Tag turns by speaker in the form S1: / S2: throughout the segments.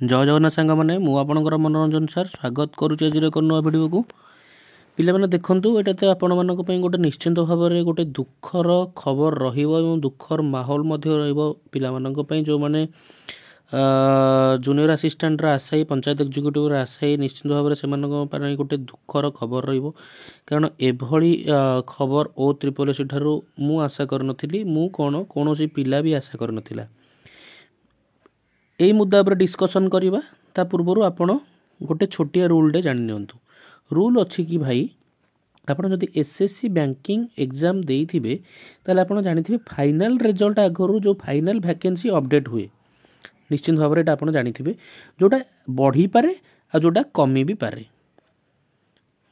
S1: जय जगन्नाथ सांग मैंने मुझे मनोरंजन सार स्वागत करुच्ची आज एक नुआ भिडियो को पे देखूँ यहाँ तो आपण मानी गोटे निश्चिंत भाव में गोटे दुखर खबर रुखर माहौल पे जो मैंने जूनियर आसिस्टांट आशायी पंचायत एक्जिक्यूटिव आशायी निश्चिंत भाव से गोटे दुखर खबर कारण एभली खबर O-SSS ठारू मु आशा करूँ मु कौन पिला भी आशा कर यही मुद्दा पर डिस्कसन करवा ता पूर्व आपण गोटे छोटिया रूल जानी नियंतु रूल अच्छी कि भाई आपड़ जब एसएससी बैंकिंग एग्जाम देइथिबे ताले आपण जानिथिबे फाइनल रिजल्ट आगरू जो फाइनल वैकेंसी अपडेट हुए निश्चित भाव में आप जानिथिबे जोटा बढ़ी पारे आ जोटा कमी भी पारे।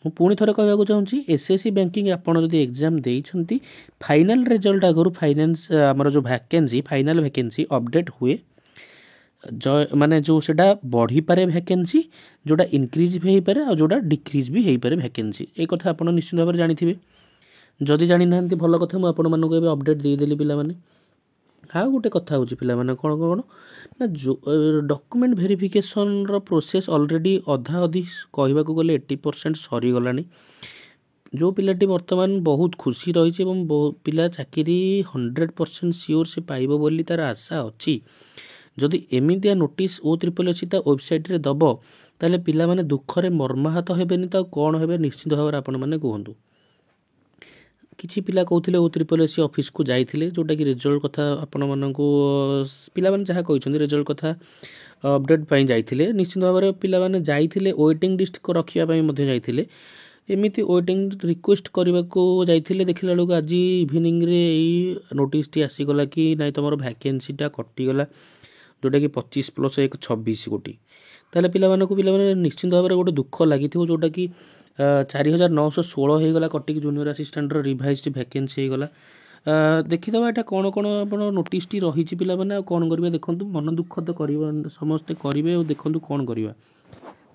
S1: मु पुणी थरे कहबाक चाहूँगी एसएससी बैंकिंग आपड़ जब एग्जाम देइछंती फाइनल रिजल्ट आगरू फाइनेंस आमर जो वैकेंसी फाइनल वैकेंसी अपडेट हुए माने जो सेटा बढ़ी पारे वैकेंसी जोटा इनक्रीज भी हो पारे और जोटा डिक्रीज भी हो पारे वैकेंसी ए कथा आप निश्चित भाव में जानिथिबे जदि जानी ना भल कथा मुझे आपण मानक अपडेट देदेली पिला माने। हाँ गोटे कथा हूँ पिला माने कौन कौन ना जो डॉक्यूमेंट वेरिफिकेशन रो प्रोसेस ऑलरेडी अधा अधि कहवा गले 80% सरी गलानी जो पिलाटी वर्तमान बहुत खुशी रही पिला चाकरी 100% सियोर से पाइबो बोली तार आशा अच्छी जदि एमितिया नोटिस O-SSS वेबसाइट रे दब ताले पिला माने दुखरे मर्माहत हेबेनी तो कौन हेबे निश्चित भाव आपण माने कहंतु। किछि पिला कहउथिले O-SSS ऑफिस को जाइथिले जोटा कि रिजल्ट कथा आपण मानकू पिला माने जहा कहिसंती रिजल्ट कथा अपडेट पई जाइथिले निश्चित भाव में पिला माने जाइथिले वेटिंग लिस्ट को रखिया पई मध्ये जाइथिले एमिति वेटिंग रिक्वेस्ट करने को जाइथिले देखिला लोग आज इवनिंग रे एई नोटिस टी आसीगला कि नाइ तमरो वैकेंसी टा कटिगला जोटा कि 25+1 26 कोटी ताले पिला माने निश्चित भाव में गोटे दुख लगी जोटा कि 4916 होगला कटिक जूनियर आसिस्टांट रिवाइज वैकेंसी होगला देखीदे यहाँ कौन कौन आप नोटिस टी रही पिला माने कौन करेंगे देखूँ मन दुख तो कर समस्ते करेंगे और देखूँ कौन करवा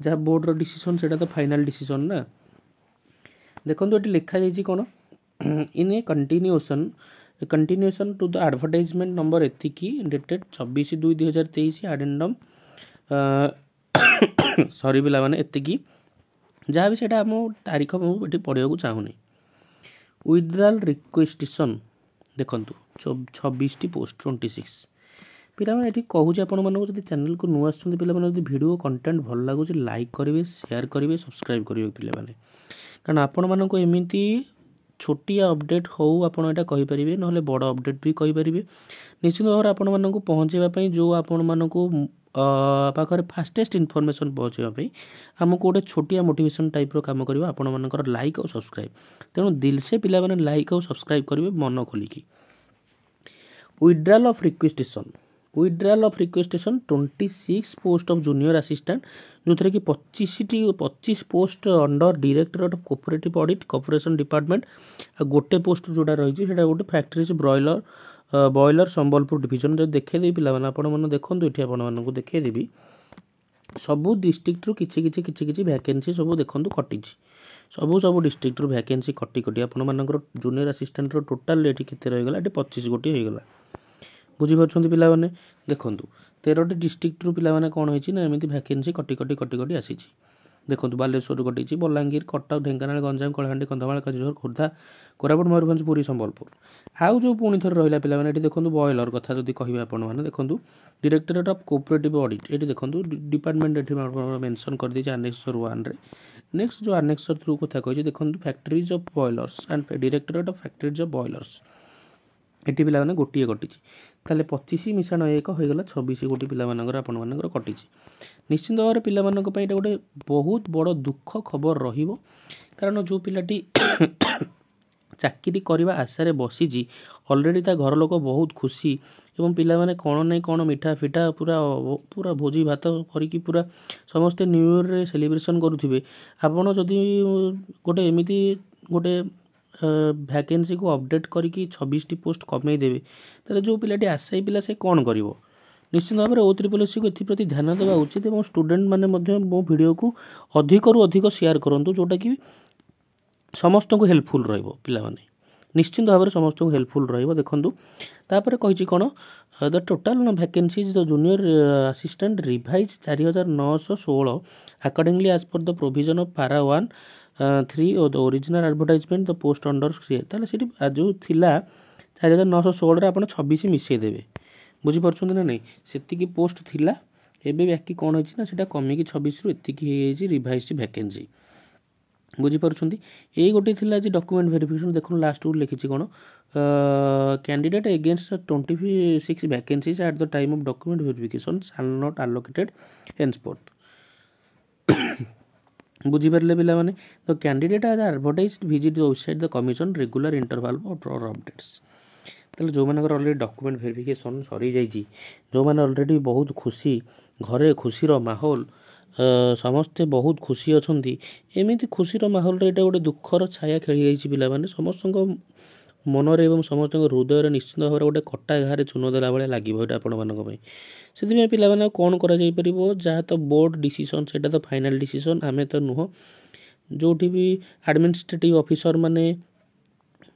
S1: जहाँ बोर्ड डिसीजन से तो फाइनल डिसीजन ना देखो ये लिखा जाइए कौन in a continuation to the advertisement number एतिकी डेटेड 26/2/2023 एडेंडम सॉरी पिला माने एतिकी जहाँ भी सेटा आम तारीख मुझे पढ़ा चाहूनी विड्रॉल रिक्वेस्टेशन देखु 26 पोस्ट 26 पिला माने कहूँ आपण मानक जब चैनल को नुआ आसुँच पिला माने वीडियो कंटेंट भल लगुच लाइक करेंगे शेयर करेंगे सब्सक्राइब करेंगे पिला माने कारण आपण मानक एमती छोटिया अपडेट हो आपड़ यहाँ कहींपारे ना बड़ अपडेट भी कहींपारे निश्चित भाव में आपण मानक पहुँचापी जो आपण मानक पाखे फास्टेस्ट इनफॉरमेशन पहुँचापी आमको गोटे छोटिया मोटिवेशन टाइप काम करवा आपण मानकर लाइक और सब्सक्राइब तेणु दिल से पिला माने लाइक और सब्सक्राइब करेंगे मन खोलिकी। Withdrawal of requisition 26 post of junior assistant जो थे कि 25 post under directorate of cooperative audit corporation department गोटे पोस्ट जोड़ा रही है गोटे फैक्ट्री बॉयलर संबलपुर डिवीजन जो देखी पिला मैंने देखो ये आपको देखी सबू डिस्ट्रिक्ट किसी वैकेंसी सब देखो कटी सब डिस्ट्रिक्ट वैकेंसी कटी कटी आपर जूनियर असिस्टेंट टोटाल ये रहीगला 25 गोटी होगा बुझीपार पिला माने देखूँ 13टी डिस्ट्रिक्ट पिला माने कौन होती ना एमती वैकेंसी कटी कटी कटी कटी आसी देखो बालेश्वर कटी बलांगीर कटक ढेंकानाल गंजाम कलाहांडी कंधमाल केन्दुझर खोर्धा कोरापुट मयूरभंज पुरी संबलपुर आउ जो पुणी थर रहा पिला माने देखो बॉयलर कथा जब कहे आपने देखो डायरेक्टरेट ऑफ कोऑपरेटिव ऑडिट ये देखो डिपार्टमेंट ये मेंशन कर दी आनेक्सर 1 रे नेक्स्ट जो आनेक्सर 2 कथा कही देखो factories of boilers and directorate of factories of boilers ये पिला माने गोटे कटी 25 मिशाण 1 होगा 26 गोटी पिला मानकर कटी निश्चित भाव में पिला मानक पई गोटे बहुत बड़ दुख खबर रहिबो कारण जो पिलाटी चाकरी करने आशारे बसी ऑलरेडी ता घर लोक बहुत खुशी एवं पिला माने कौन नहीं कौन मिठा फिठा पूरा पूरा भोजी भात करिकी पूरा समस्ते न्यू ईयर रे सेलिब्रेशन करुथिबे आपण जदि गोटे एमिति गोटे वैकेंसी को अपडेट करके 26टी पोस्ट कमे देवे ताले जो पिलाटी आशायी पिला से कौन करिवो निश्चित भाव में O-SSS को एप्रति ध्यान देवा उचित और स्टूडेंट मैंने मो वीडियो को अधिक रु अधिक शेयर करूँ जोटा कि समस्त को हेल्पफुल रहा पिला माने निश्चिंत भाव में समस्त हेल्पफुल रखु तापर कही कौन the total vacancies the junior assistant revise 4916 accordingly as per the provision of para 1 3 और the original advertisement the post under ताले से जो थिला 4916 आप 26 मिसईदेवे बुझीपार ना नहीं से पोस्ट थिला एबे बाकी कौन होना से कमिकी 26 रु एति रिवाइज वैकेंसी बुझीपार यही गोटे थिला जे डॉक्यूमेंट वेरिफिकेशन देखो लास्ट को लिखी कौन candidate against 26 vacancies at the time of document verification shall not allocated henceforth बुझीपारे पिला माने द कैंडिडेट आज advertised visit the website the commission regular interval for updates ताले जो मानकर ऑलरेडी डॉक्यूमेंट वेरिफिकेशन सरी जाइए जो माने ऑलरेडी बहुत खुशी घरे खुशीर माहौल समस्ते बहुत खुशी अच्छा एमती खुशीर माहौल रे गोटे दुखर छाया खेली जाइए पाने समस्त मनरे एवं समस्त हृदय निश्चित भाव में गोटे कटा घारे चून देला भाई लगे यहाँ आपण से पे कौन कर जहाँ तो बोर्ड डिसीजन से तो फाइनाल डिसीजन आम तो नुह जो भी एडमिनिस्ट्रेटिव ऑफिसर माने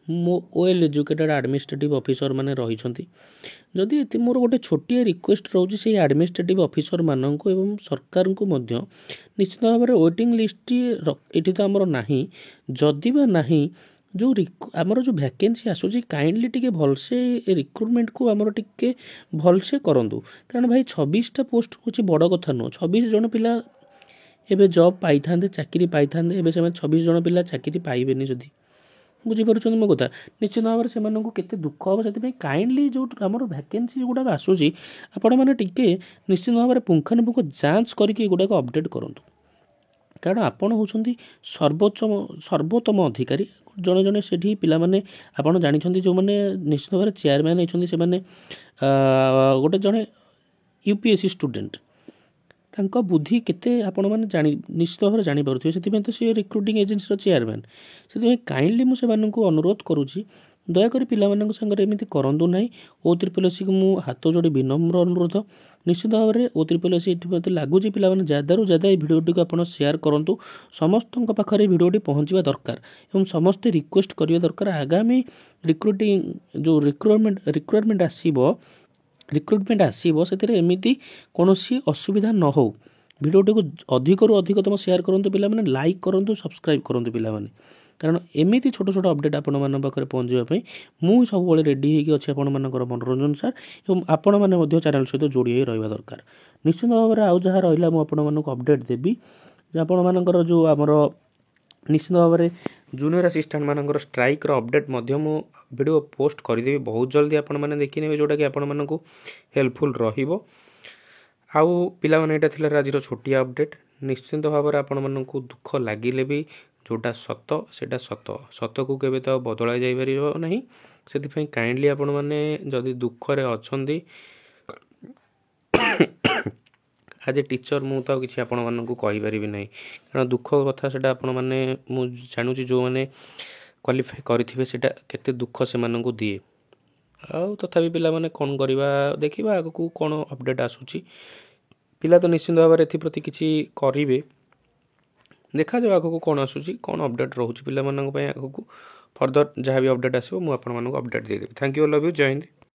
S1: वेल एजुकेटेड एडमिनिस्ट्रेटिव ऑफिसर माने रही जदि मोर गोटे छोटिया रिक्वेस्ट रोचे से एडमिनिस्ट्रेटिव ऑफिसर मानक एवं सरकार को मध्य निश्चित भाव में वेटिंग लिस्ट ये तो आमर ना जदि बा ना जो आमर जो वैकेंसी आसूची काइंडली टिके भलसे रिक्रुटमेंट को आमर टिके भलसे करंतु कारण भाई 26टा पोस्ट कुछ बड़ कथा नुह 26 जन पिला एबे जॉब पाई था चाकरी पाई था एबे से 26 जन पिला चाकरी पाइबेनी जदि बुझीपार मो कथा निश्चित भाव में से केते दुख हम से काइंडली जो आमर वैकेंसी गुड़ाक आसूची आपण मैंने टिके निश्चित भाव में पुंखानुपुंख जांच करके गुड़ाक अपडेट करूँ कारण आपण होउछंती सर्वोत्तम अधिकारी जड़े जड़े से पाने आपड़ जानते जो मैंने निश्चित भाव में चेयरमैन होती से गोटे जड़े यूपीएससी स्टूडेंट तांको बुद्धि केते आपण मैंने जानी निश्चित भाव में जानीपे से तो सी रिक्रुटिंग एजेंसी चेयरमैन से काइंडली मुझे अनुरोध करुँची दयाकोरी पिलामानंक संगे एमती करंतु नहीं ओ त्रिपलसी को मु हाथ जोड़ी विनम्र अनुरोध निश्चित भाव में ओ त्रिपलसी ये लगुच पिलाने ज़्यादा ज़्यादा ये भिडियोटी को आप शेयर करूँ समस्त पाखे भिडियोटी पहुँचा दरकार एवं समस्ते रिक्वेस्ट करिया दरकार आगामी रिक्रुटिंग जो रिक्रुटमेंट आसो से एमती कौन असुविधा न हो भिडियोटी को अधिक अधिकतम शेयर करूँ पिलाने लाइक करूँ सब्सक्राइब करूँ पिलाने कारण एमती छोट छोट अपडेट आपण मान पाखे पहुँचापी मुझे सब रेडी होगी अच्छे आपण मनोरंजन सार और आपण मैंने चैनल सहित जोड़ी रहा दरकार निश्चित भाव में आउ जहाँ रहा मुझे अपडेट देवी आपण मानकर जो आमर निश्चित भाव में जूनियर असिस्टेंट मानकर स्ट्राइक अपडेट वीडियो पोस्ट करदेवी बहुत जल्दी आपण मैंने देखने जोटा कि आपण मानक हेल्पफुल रहिबो आउ पिला माने एटा थिला आज छोटिया अपडेट निश्चित भाव में आपण मानक दुख लगिले भी जोटा सत सेटा सत को केबे तो बदला जाई परिबो नहीं से काइंडली आपण माने जदि दुखरे अछंदी आज ए टीचर मु तो किसी आपण मानक कहि परिबि नहीं कारण दुख कथा सेटा आपण माने मु जानुची जो माने क्वालिफाई करिथिबे सेटा केते दुख से मानक दिए आउ तथापि पिला माने कोन करिबा देखिबा आगु को कोन अपडेट आसुची पिला तो निश्चित भाव में एप्रति किसी करिवे देखा जाए आगक कौन आसूसी कौन अपडेट रोचे पिला आगक फर्दर जहाँ भी अपडेट आसो मुझे अपडेट देदेवी थैंक यू लव यू जय हिंद।